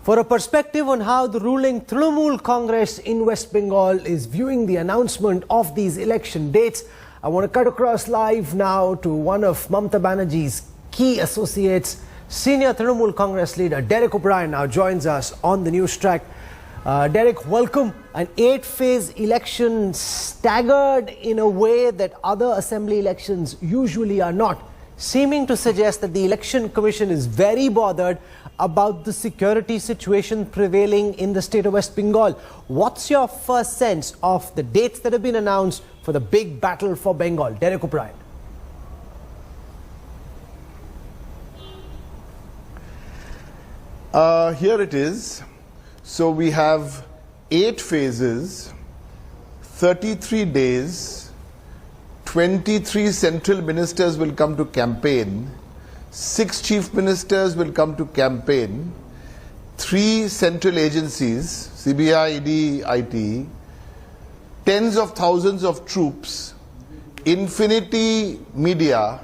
For a perspective on how the ruling Trinamool Congress in West Bengal is viewing the announcement of these election dates, I want to cut across live now to one of Mamata Banerjee's key associates. Senior Trinamool Congress leader Derek O'Brien now joins us on the news track. Derek, welcome. An 8-phase election staggered in a way that other assembly elections usually are not, seeming to suggest that the Election Commission is very bothered about the security situation prevailing in the state of West Bengal. What's your first sense of the dates that have been announced for the big battle for Bengal? Derek O'Brien. Here it is. So we have 8 phases, 33 days, 23 central ministers will come to campaign, 6 chief ministers will come to campaign, 3 central agencies, CBI, ED, IT, tens of thousands of troops, infinity media,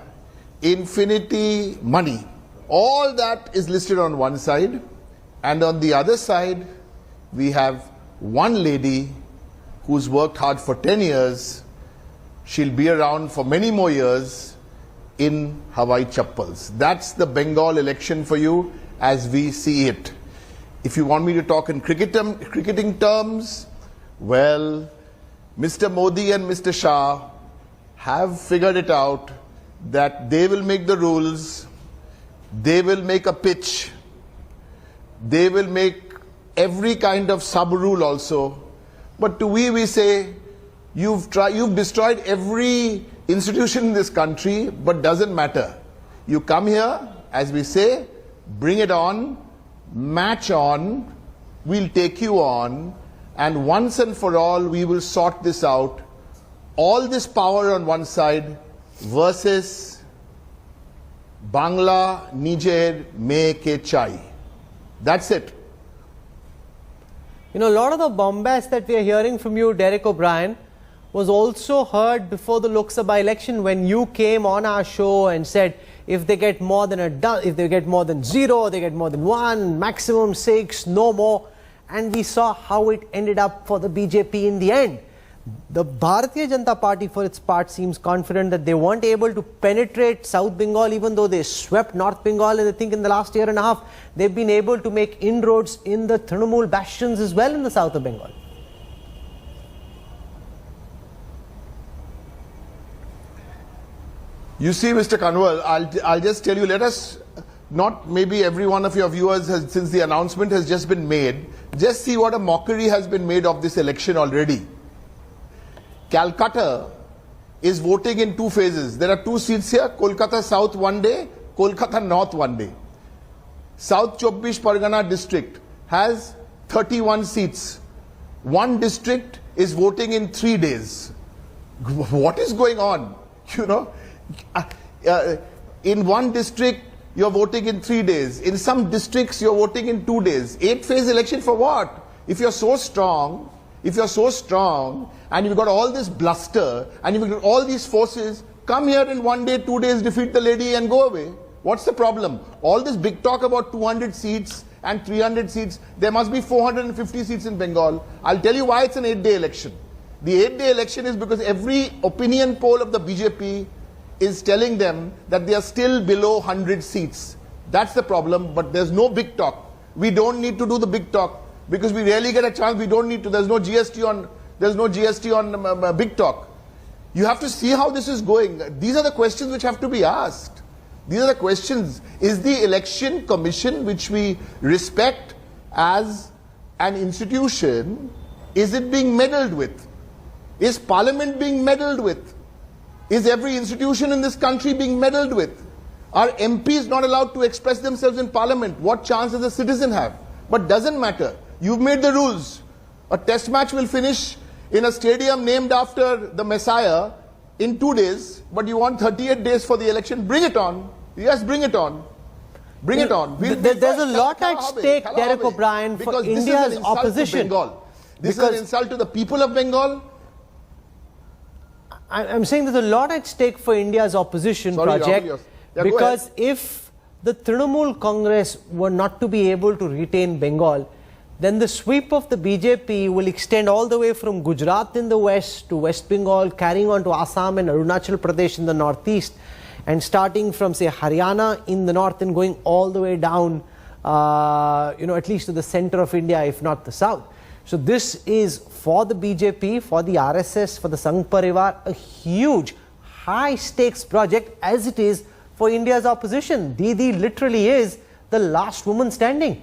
infinity money. All that is listed on one side, and on the other side we have one lady who's worked hard for 10 years. She'll be around for many more years in Hawaii chappals. That's the Bengal election for you as we see it. If you want me to talk in cricketing terms, well, Mr. Modi and Mr. Shah have figured it out that they will make the rules, they will make a pitch, they will make every kind of sub-rule also. But to we say, you've destroyed every institution in this country, but doesn't matter. You come here, as we say, bring it on, match on, we'll take you on, and once and for all we will sort this out. All this power on one side versus Bangla Nijer Me Ke Chai. That's it. You know, a lot of the bombast that we are hearing from you, Derek O'Brien, was also heard before the Lok Sabha election when you came on our show and said if they get more than if they get more than 0, they get more than 1, maximum 6, no more. And we saw how it ended up for the BJP in the end. The Bharatiya Janata Party, for its part, seems confident that they weren't able to penetrate South Bengal, even though they swept North Bengal. And I think in the last year and a half, they've been able to make inroads in the Trinamool bastions as well in the south of Bengal. You see, Mr. Kanwal, I'll just tell you, let us, not maybe every one of your viewers has, since the announcement has just been made, just see what a mockery has been made of this election already. Calcutta is voting in 2 phases. There are 2 seats here, Kolkata South one day, Kolkata North one day. South Chobbish Pargana district has 31 seats. One district is voting in 3 days. What is going on? You know, in one district you're voting in 3 days. In some districts you're voting in 2 days. 8-phase election for what? If you're so strong, and you've got all this bluster and you've got all these forces, come here in 1 day, 2 days, defeat the lady and go away. What's the problem? All this big talk about 200 seats and 300 seats, there must be 450 seats in Bengal. I'll tell you why it's an 8-day election. The 8-day election is because every opinion poll of the BJP is telling them that they are still below 100 seats. That's the problem, but there's no big talk. We don't need to do the big talk because we rarely get a chance. We don't need to. There's no GST on big talk. You have to see how this is going. These are the questions which have to be asked. These are the questions. Is the Election Commission, which we respect as an institution, is it being meddled with? Is Parliament being meddled with? Is every institution in this country being meddled with? Are MPs not allowed to express themselves in Parliament? What chance does a citizen have? But doesn't matter. You've made the rules. A test match will finish in a stadium named after the Messiah in 2 days, but you want 38 days for the election. Bring it on. Yes, bring it on. Bring it on. There's a lot at stake, Derek O'Brien, for India's opposition. This is an insult to the people of Bengal. I'm saying there's a lot at stake for India's opposition project, because if the Trinamool Congress were not to be able to retain Bengal, then the sweep of the BJP will extend all the way from Gujarat in the west to West Bengal, carrying on to Assam and Arunachal Pradesh in the northeast, and starting from, say, Haryana in the north and going all the way down, at least to the center of India, if not the south. So this is for the BJP, for the RSS, for the Sangh Parivar, a huge, high-stakes project, as it is for India's opposition. Didi literally is the last woman standing.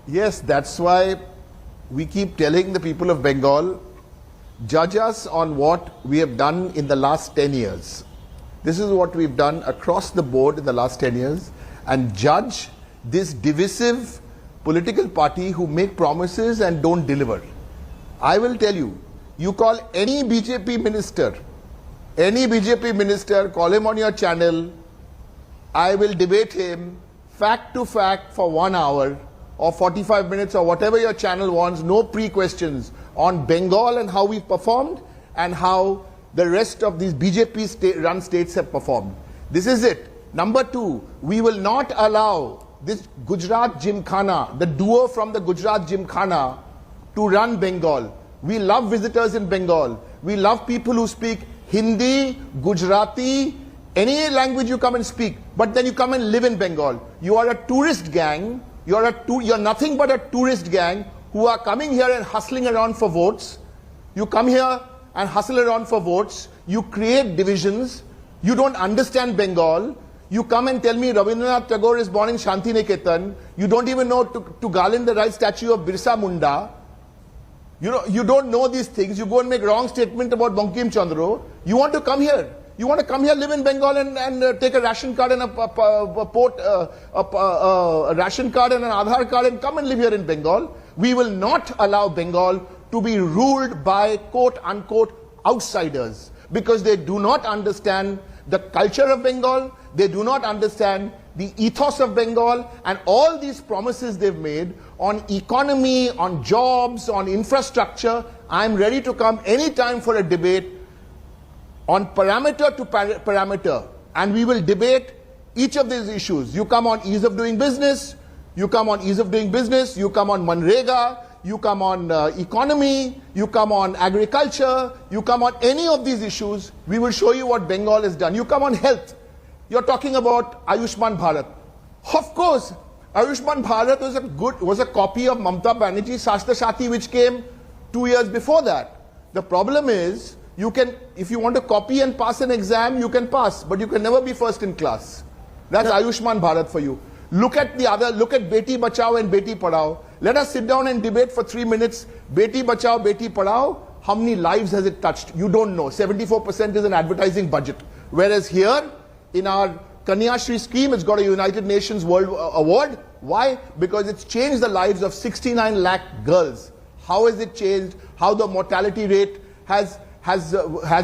Yes, that's why we keep telling the people of Bengal, judge us on what we have done in the last 10 years. This is what we've done across the board in the last 10 years, and judge this divisive political party who make promises and don't deliver. I will tell you, you call any BJP minister, call him on your channel, I will debate him fact to fact for 1 hour or 45 minutes or whatever your channel wants, no pre-questions, on Bengal and how we've performed and how the rest of these BJP run states have performed. This is it. Number two, we will not allow this Gujarat Gymkhana, the duo from the Gujarat Gymkhana, to run Bengal. We love visitors in Bengal. We love people who speak Hindi, Gujarati, any language you come and speak, but then you come and live in Bengal. You are a tourist gang. You're nothing but a tourist gang who are coming here and hustling around for votes. You come here and hustle around for votes. You create divisions. You don't understand Bengal. You come and tell me Rabindranath Tagore is born in Shantiniketan. You don't even know to garland the right statue of Birsa Munda. You don't know these things. You go and make wrong statement about Bankim Chandra. You want to come here. You want to come here, live in Bengal and take a ration card and a ration card and an Aadhaar card and come and live here in Bengal. We will not allow Bengal to be ruled by quote unquote outsiders, because they do not understand the culture of Bengal, they do not understand the ethos of Bengal, and all these promises they've made on economy, on jobs, on infrastructure. I'm ready to come anytime for a debate on parameter to parameter, and we will debate each of these issues. You come on ease of doing business, you come on Manrega, you come on economy, you come on agriculture, you come on any of these issues, we will show you what Bengal has done. You come on health, you're talking about Ayushman Bharat. Of course, Ayushman Bharat was a copy of Mamata Banerjee's Shastra Shati, which came 2 years before that. The problem is, if you want to copy and pass an exam, you can pass, but you can never be first in class. That's Ayushman Bharat for you. Look at Beti Bachao and Beti Padhao. Let us sit down and debate for 3 minutes. Beti Bachao, Beti Padhao, how many lives has it touched? You don't know. 74% is an advertising budget. Whereas here, in our Kanya Shri scheme, it's got a United Nations World Award. Why? Because it's changed the lives of 69 lakh girls. How has it changed? How the mortality rate has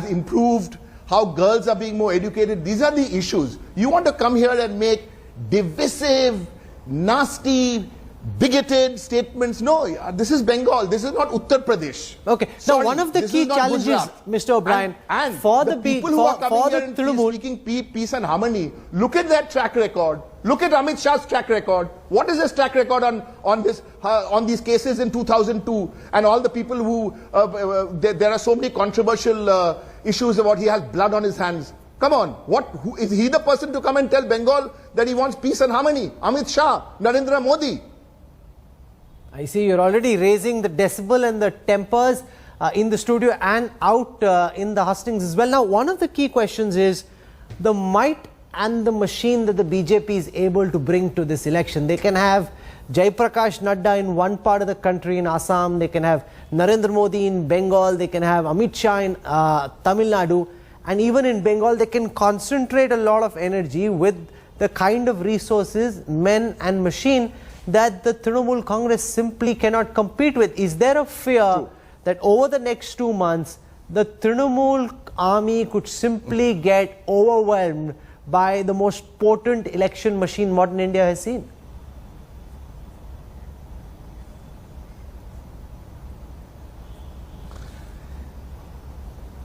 improved, how girls are being more educated. These are the issues. You want to come here and make divisive, nasty, bigoted statements. No, this is Bengal. This is not Uttar Pradesh. Okay. Sorry, now, one of the key challenges, Mr. O'Brien, and for the people who are coming here and Trinamool, speaking peace and harmony, look at their track record. Look at Amit Shah's track record. What is his track record on these cases in 2002 and all the people who there are so many controversial issues about he has blood on his hands. Come on, who is he the person to come and tell Bengal that he wants peace and harmony? Amit Shah, Narendra Modi. I see you're already raising the decibel and the tempers in the studio and out in the hustings as well. Now, one of the key questions is the might and the machine that the BJP is able to bring to this election. They can have Jaiprakash Nadda in one part of the country in Assam, they can have Narendra Modi in Bengal, they can have Amit Shah in Tamil Nadu, and even in Bengal they can concentrate a lot of energy with the kind of resources, men and machine that the Trinamool Congress simply cannot compete with. Is there a fear that over the next 2 months the Trinamool army could simply get overwhelmed by the most potent election machine modern India has seen?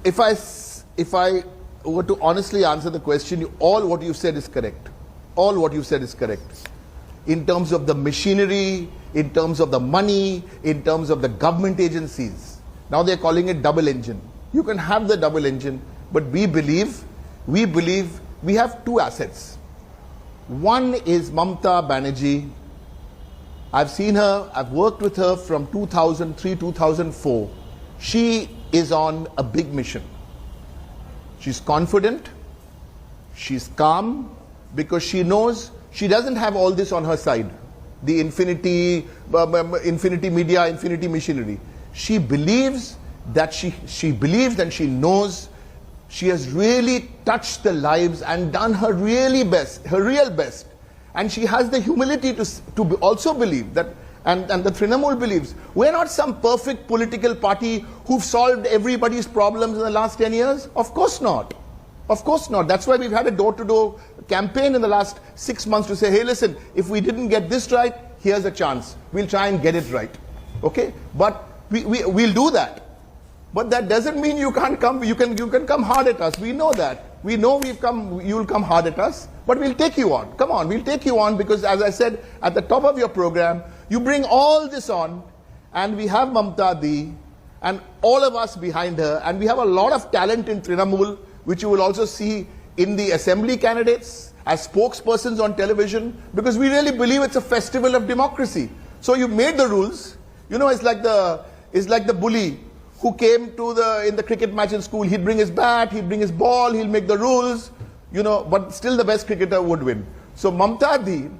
if I were to honestly answer the question, all what you said is correct. All what you said is correct. In terms of the machinery, in terms of the money, in terms of the government agencies. Now they're calling it double engine. You can have the double engine, but we believe we have two assets. One is Mamata Banerjee. I've seen her, I've worked with her from 2003, 2004. She is on a big mission. She's confident, she's calm, because she knows she doesn't have all this on her side. The infinity media, infinity machinery. She believes that she believes and she knows she has really touched the lives and done her really best, her real best. And she has the humility to also believe that, and the Trinamool believes, we're not some perfect political party who've solved everybody's problems in the last 10 years. Of course not. Of course not. That's why we've had a door-to-door campaign in the last 6 months to say, hey, listen, if we didn't get this right, here's a chance. We'll try and get it right. Okay? But we'll do that. But that doesn't mean you can't come, you can come hard at us. We know that. We know you'll come hard at us, but we'll take you on. Come on, we'll take you on, because as I said at the top of your program, you bring all this on, and we have Mamata Di and all of us behind her, and we have a lot of talent in Trinamool, which you will also see in the assembly candidates, as spokespersons on television, because we really believe it's a festival of democracy. So you made the rules. You know, it's like the bully who came in the cricket match in school. He'd bring his bat, he'd bring his ball, he'll make the rules, you know, but still the best cricketer would win. So Mamata Di,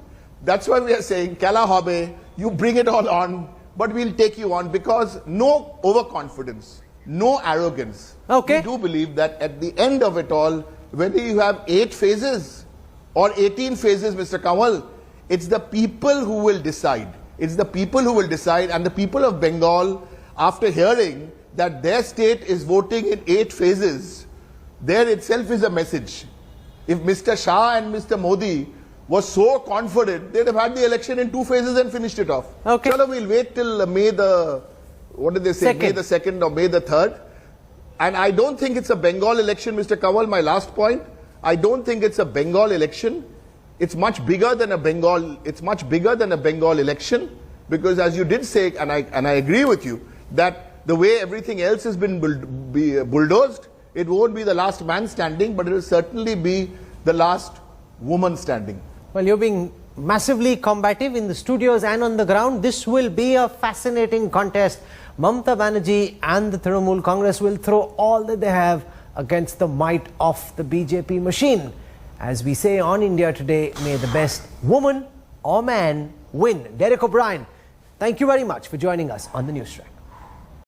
that's why we are saying, Kala Hobe, you bring it all on, but we'll take you on, because no overconfidence, no arrogance. Okay. We do believe that at the end of it all, whether you have 8 phases or 18 phases, Mr. Kanwal, it's the people who will decide. It's the people who will decide, and the people of Bengal, after hearing that their state is voting in 8 phases, there itself is a message. If Mr. Shah and Mr. Modi was so confident, they'd have had the election in 2 phases and finished it off. Okay. Chalo, we'll wait till May the, what did they say? Second. May the 2nd or May the 3rd. And I don't think it's a Bengal election, Mr. Kanwal, my last point. I don't think it's a Bengal election. It's much bigger than a Bengal election, because as you did say, and I agree with you, that the way everything else has been bulldozed, it won't be the last man standing, but it will certainly be the last woman standing. Well, you're being massively combative in the studios and on the ground. This will be a fascinating contest. Mamata Banerjee and the Trinamool Congress will throw all that they have against the might of the BJP machine. As we say on India Today, may the best woman or man win. Derek O'Brien, thank you very much for joining us on the News Track.